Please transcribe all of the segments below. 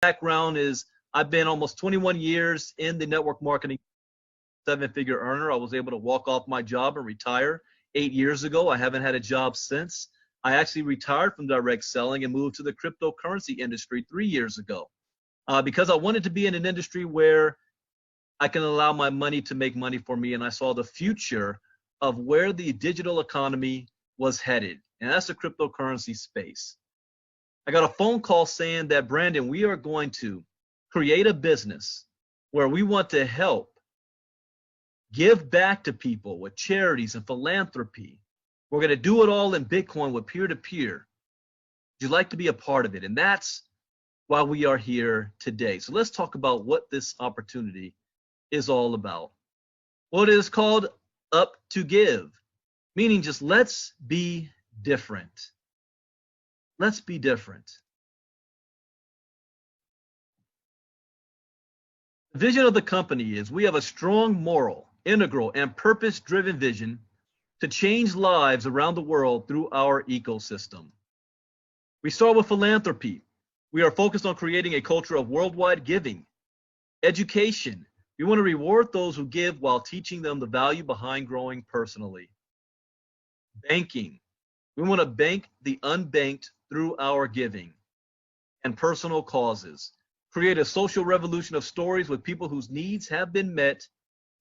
background is I've been almost 21 years in the network marketing, seven-figure earner. I was able to walk off my job and retire 8 years ago. I haven't had a job since. I actually retired from direct selling and moved to the cryptocurrency industry 3 years ago because I wanted to be in an industry where I can allow my money to make money for me, and I saw the future of where the digital economy was headed, and that's the cryptocurrency space. I got a phone call saying that, Brandon, we are going to create a business where we want to help give back to people with charities and philanthropy. We're going to do it all in Bitcoin with peer-to-peer. Would you like to be a part of it? And that's why we are here today. So let's talk about what this opportunity is all about. Well, it is called Up2give, meaning just let's be different. Let's be different. The vision of the company is we have a strong moral, integral, and purpose-driven vision to change lives around the world through our ecosystem. We start with philanthropy. We are focused on creating a culture of worldwide giving. Education. We want to reward those who give while teaching them the value behind growing personally. Banking. We want to bank the unbanked through our giving. And personal causes. Create a social revolution of stories with people whose needs have been met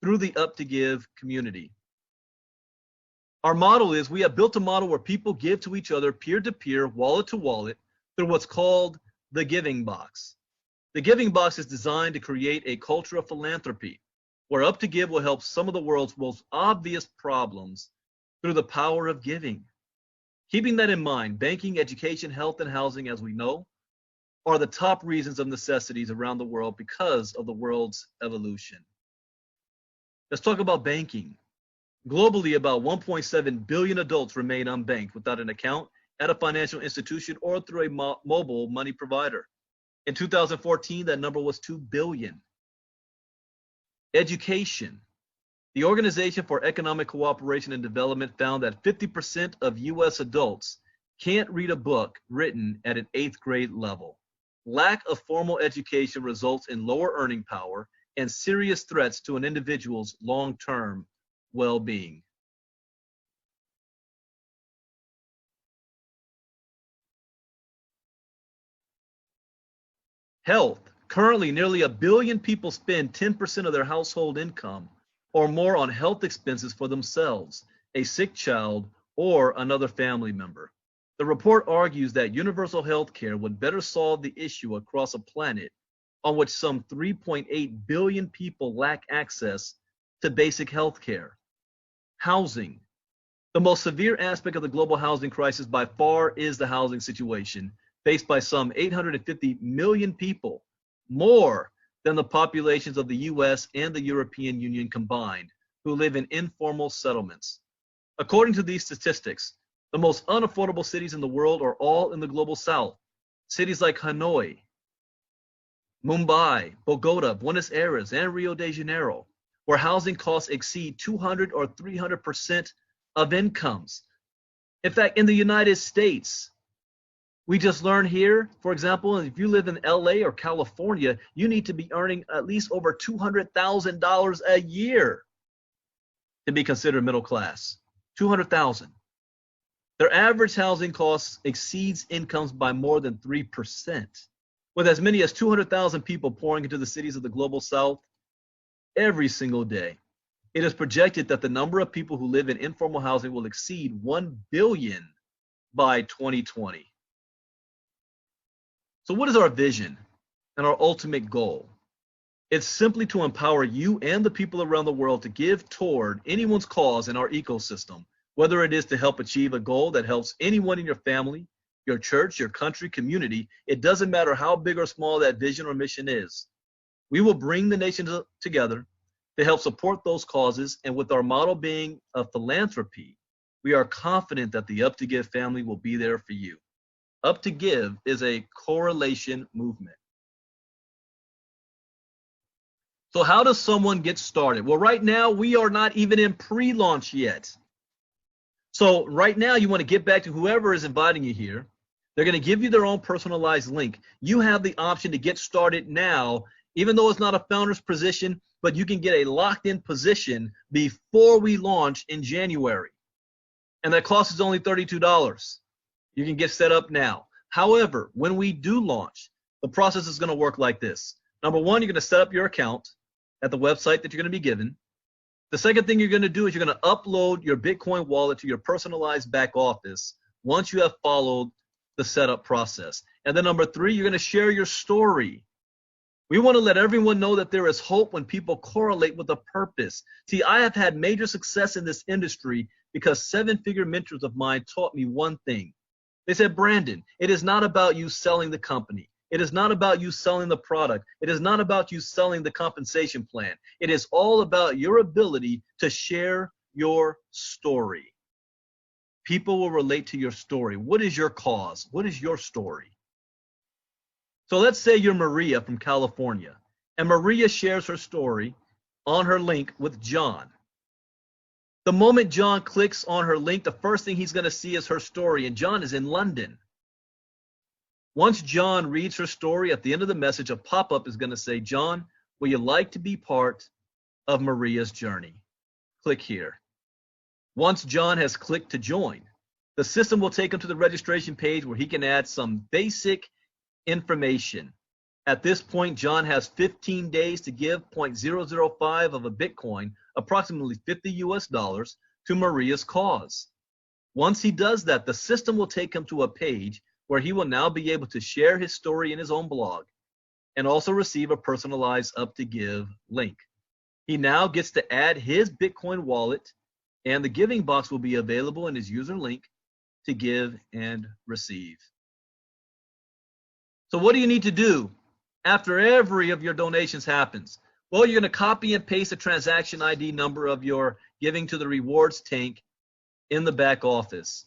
through the Up2give community. Our model is we have built a model where people give to each other peer-to-peer, wallet-to-wallet through what's called the Giving Box. The Giving Box is designed to create a culture of philanthropy where Up2give will help some of the world's most obvious problems through the power of giving. Keeping that in mind, banking, education, health, and housing, as we know, are the top reasons of necessities around the world because of the world's evolution. Let's talk about banking. Globally, about 1.7 billion adults remain unbanked without an account at a financial institution or through a mobile money provider. In 2014, that number was 2 billion. Education. The Organization for Economic Cooperation and Development found that 50% of US adults can't read a book written at an 8th grade level. Lack of formal education results in lower earning power and serious threats to an individual's long-term well-being. Health. Currently, nearly 1 billion people spend 10% of their household income or more on health expenses for themselves, a sick child, or another family member. The report argues that universal health care would better solve the issue across a planet on which some 3.8 billion people lack access to basic health care. Housing. The most severe aspect of the global housing crisis by far is the housing situation faced by some 850 million people, more than the populations of the US and the European Union combined, who live in informal settlements. According to these statistics, the most unaffordable cities in the world are all in the global south. Cities like Hanoi, Mumbai, Bogota, Buenos Aires, and Rio de Janeiro, where housing costs exceed 200 or 300% of incomes. In fact, in the United States, we just learned here, for example, if you live in LA or California, you need to be earning at least over $200,000 a year to be considered middle class. $200,000. Their average housing costs exceeds incomes by more than 3%, with as many as 200,000 people pouring into the cities of the global south every single day. It is projected that the number of people who live in informal housing will exceed 1 billion by 2020. So what is our vision and our ultimate goal? It's simply to empower you and the people around the world to give toward anyone's cause in our ecosystem, whether it is to help achieve a goal that helps anyone in your family, your church, your country, community. It doesn't matter how big or small that vision or mission is. We will bring the nation together to help support those causes, and with our model being of philanthropy, we are confident that the Up2give family will be there for you. Up2give is a correlation movement. So how does someone get started? Well, right now we are not even in pre-launch yet. So right now you want to get back to whoever is inviting you here. They're going to give you their own personalized link. You have the option to get started now, even though it's not a founder's position, but you can get a locked-in position before we launch in January. And that cost is only $32. You can get set up now. However, when we do launch, the process is going to work like this. Number one, you're going to set up your account at the website that you're going to be given. The second thing you're going to do is you're going to upload your Bitcoin wallet to your personalized back office once you have followed the setup process. And then number three, you're going to share your story. We want to let everyone know that there is hope when people correlate with a purpose. See, I have had major success in this industry because seven-figure mentors of mine taught me one thing. They said, Brandon, it is not about you selling the company. It is not about you selling the product. It is not about you selling the compensation plan. It is all about your ability to share your story. People will relate to your story. What is your cause? What is your story? So let's say you're Maria from California, and Maria shares her story on her link with John. The moment John clicks on her link, the first thing he's going to see is her story, and John is in London. Once John reads her story, at the end of the message, a pop-up is going to say, John, will you like to be part of Maria's journey? Click here. Once John has clicked to join, the system will take him to the registration page where he can add some basic information. At this point, John has 15 days to give 0.005 of a Bitcoin, approximately 50 US dollars, to Maria's cause. Once he does that, the system will take him to a page where he will now be able to share his story in his own blog and also receive a personalized Up2give link. He now gets to add his Bitcoin wallet, and the giving box will be available in his user link to give and receive. So what do you need to do after every of your donations happens? Well, you're going to copy and paste the transaction ID number of your giving to the rewards tank in the back office.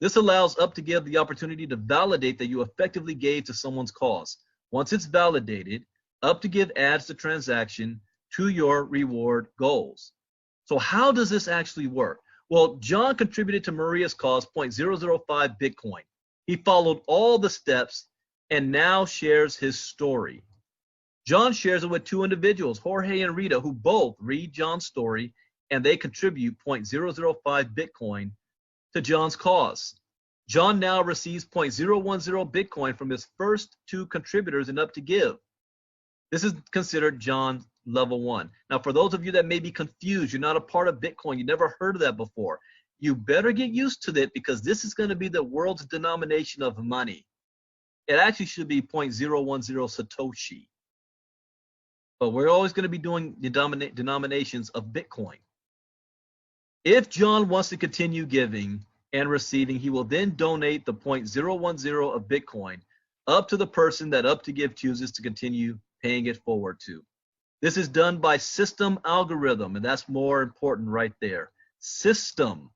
This allows Up2give the opportunity to validate that you effectively gave to someone's cause. Once it's validated, Up2give adds the transaction to your reward goals. So how does this actually work? Well, John contributed to Maria's cause 0.005 Bitcoin. He followed all the steps and now shares his story. John shares it with two individuals, Jorge and Rita, who both read John's story, and they contribute 0.005 Bitcoin to John's cause. John now receives 0.010 Bitcoin from his first two contributors in Up2give. This is considered John's level one. Now, for those of you that may be confused, you're not a part of Bitcoin, you never heard of that before, you better get used to it because this is going to be the world's denomination of money. It actually should be 0.010 Satoshi. But we're always going to be doing the denominations of Bitcoin. If John wants to continue giving and receiving, he will then donate the 0.010 of Bitcoin up to the person that Up2give chooses to continue paying it forward to. This is done by system algorithm, and that's more important right there. System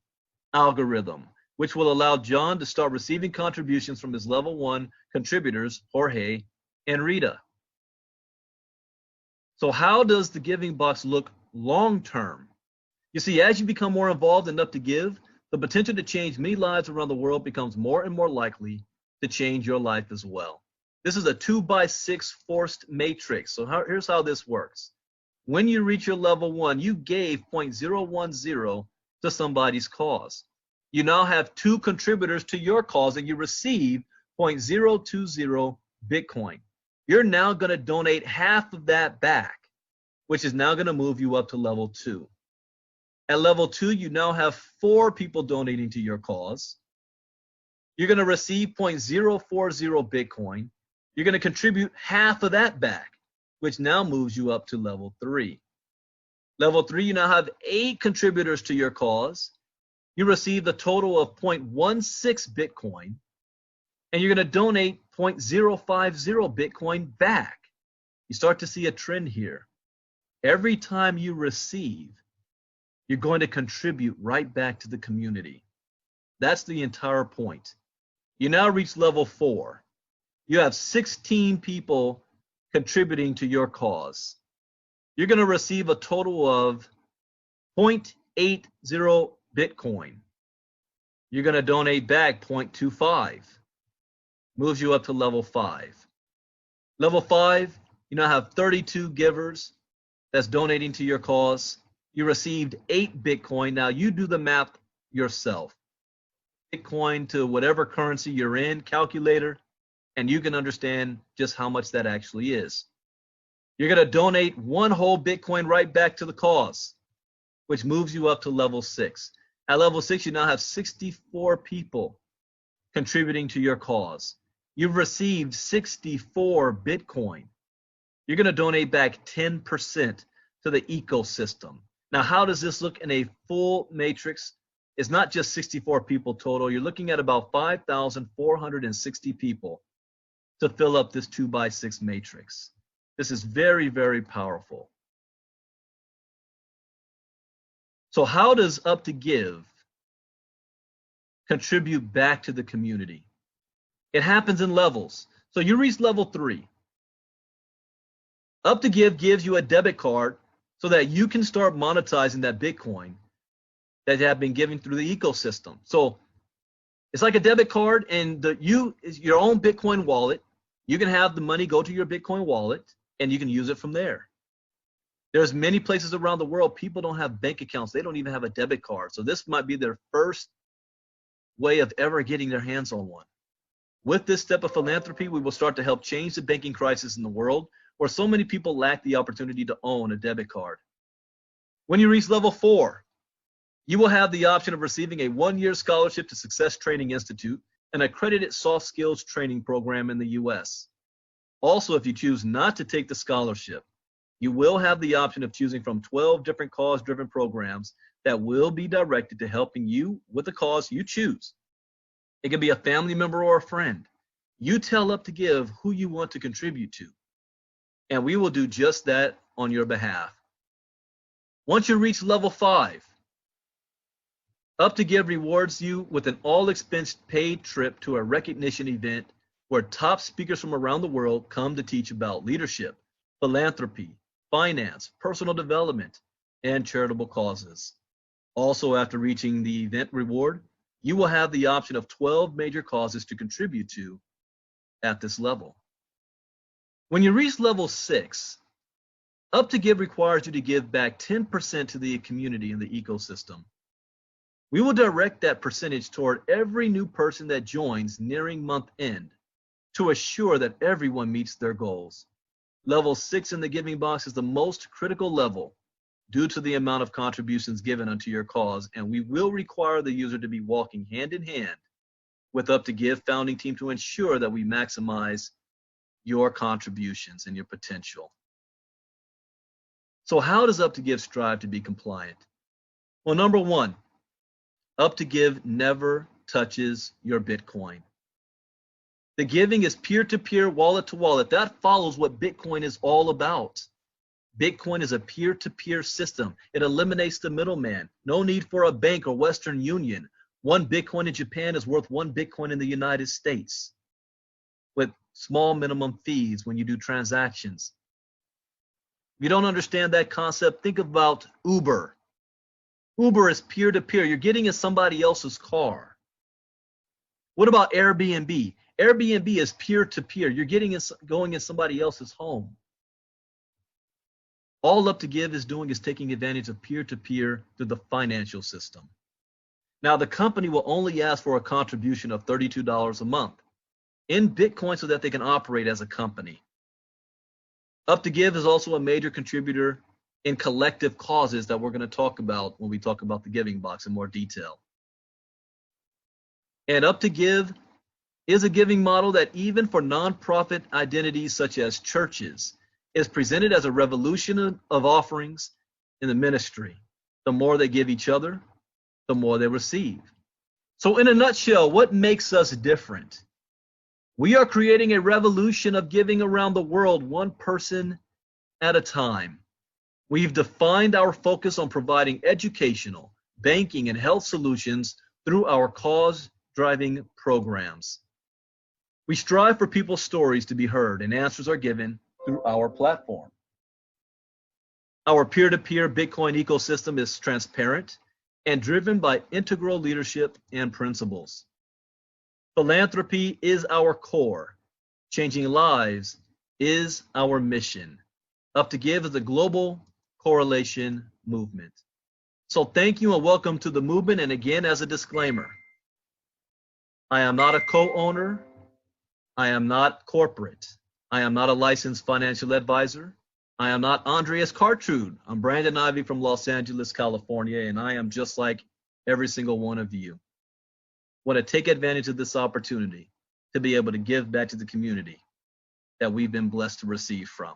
algorithm, which will allow John to start receiving contributions from his level one contributors, Jorge and Rita. So how does the giving box look long term? You see, as you become more involved in Up2give, the potential to change many lives around the world becomes more and more likely to change your life as well. This is a 2x6 forced matrix. So here's how this works. When you reach your level one, you gave 0.010 to somebody's cause. You now have two contributors to your cause and you receive 0.020 Bitcoin. You're now going to donate half of that back, which is now going to move you up to level two. At level two, you now have 4 people donating to your cause. You're going to receive 0.040 Bitcoin. You're going to contribute half of that back, which now moves you up to level 3. Level 3, you now have 8 contributors to your cause. You receive a total of 0.16 Bitcoin, and you're going to donate 0.050 Bitcoin back. You start to see a trend here. Every time you receive, you're going to contribute right back to the community. That's the entire point. You now reach level 4. You have 16 people contributing to your cause. You're going to receive a total of 0.80 Bitcoin. You're going to donate back 0.25. moves you up to level 5. Level 5, you now have 32 givers that's donating to your cause. You received 8 Bitcoin. Now you do the math yourself. Bitcoin to whatever currency you're in, calculator, and you can understand just how much that actually is. You're going to donate 1 whole Bitcoin right back to the cause, which moves you up to level 6. At level 6, you now have 64 people contributing to your cause. You've received 64 Bitcoin. You're going to donate back 10% to the ecosystem. Now, how does this look in a full matrix? It's not just 64 people total. You're looking at about 5,460 people to fill up this 2x6 matrix. This is very, very powerful. So how does Up2give contribute back to the community? It happens in levels. So you reach level 3. Up2give gives you a debit card so that you can start monetizing that Bitcoin that have been given through the ecosystem. So it's like a debit card, and is your own Bitcoin wallet. You can have the money go to your Bitcoin wallet, and you can use it from there. There's many places around the world, people don't have bank accounts. They don't even have a debit card. So this might be their first way of ever getting their hands on one. With this step of philanthropy, we will start to help change the banking crisis in the world, where so many people lack the opportunity to own a debit card. When you reach level 4, you will have the option of receiving a 1-year scholarship to Success Training Institute, an accredited soft skills training program in the US. Also, if you choose not to take the scholarship, you will have the option of choosing from 12 different cause-driven programs that will be directed to helping you with the cause you choose. It can be a family member or a friend. You tell Up2give who you want to contribute to, and we will do just that on your behalf. Once you reach level 5, Up2give rewards you with an all-expense paid trip to a recognition event where top speakers from around the world come to teach about leadership, philanthropy, finance, personal development, and charitable causes. Also, after reaching the event reward, you will have the option of 12 major causes to contribute to at this level. When you reach level 6, Up2give requires you to give back 10% to the community and the ecosystem. We will direct that percentage toward every new person that joins nearing month end to assure that everyone meets their goals. Level 6 in the giving box is the most critical level due to the amount of contributions given unto your cause, and we will require the user to be walking hand in hand with Up2give founding team to ensure that we maximize your contributions and your potential. So how does Up2give strive to be compliant? Well, number 1, Up2give never touches your Bitcoin. The giving is peer-to-peer, wallet-to-wallet. That follows what Bitcoin is all about. Bitcoin is a peer-to-peer system. It eliminates the middleman. No need for a bank or Western Union. 1 Bitcoin in Japan is worth 1 Bitcoin in the United States, with small minimum fees when you do transactions. If you don't understand that concept, think about Uber. Uber is peer-to-peer. You're getting in somebody else's car. What about Airbnb? Airbnb is peer-to-peer. You're going in somebody else's home. All Up2give is doing is taking advantage of peer-to-peer through the financial system. Now, the company will only ask for a contribution of $32 a month in Bitcoin so that they can operate as a company. Up2give is also a major contributor in collective causes that we're going to talk about when we talk about the giving box in more detail. And Up2give is a giving model that even for nonprofit identities such as churches is presented as a revolution of offerings in the ministry. The more they give each other, the more they receive. So in a nutshell, what makes us different? We are creating a revolution of giving around the world, 1 person at a time. We've defined our focus on providing educational, banking, and health solutions through our cause-driving programs. We strive for people's stories to be heard, and answers are given through our platform. Our peer-to-peer Bitcoin ecosystem is transparent and driven by integral leadership and principles. Philanthropy is our core. Changing lives is our mission. Up2give is a global correlation movement. So thank you and welcome to the movement. And again, as a disclaimer, I am not a co-owner. I am not corporate. I am not a licensed financial advisor. I am not Andreas Cartrude. I'm Brandon Ivy from Los Angeles, California, and I am just like every single one of you. Want to take advantage of this opportunity to be able to give back to the community that we've been blessed to receive from.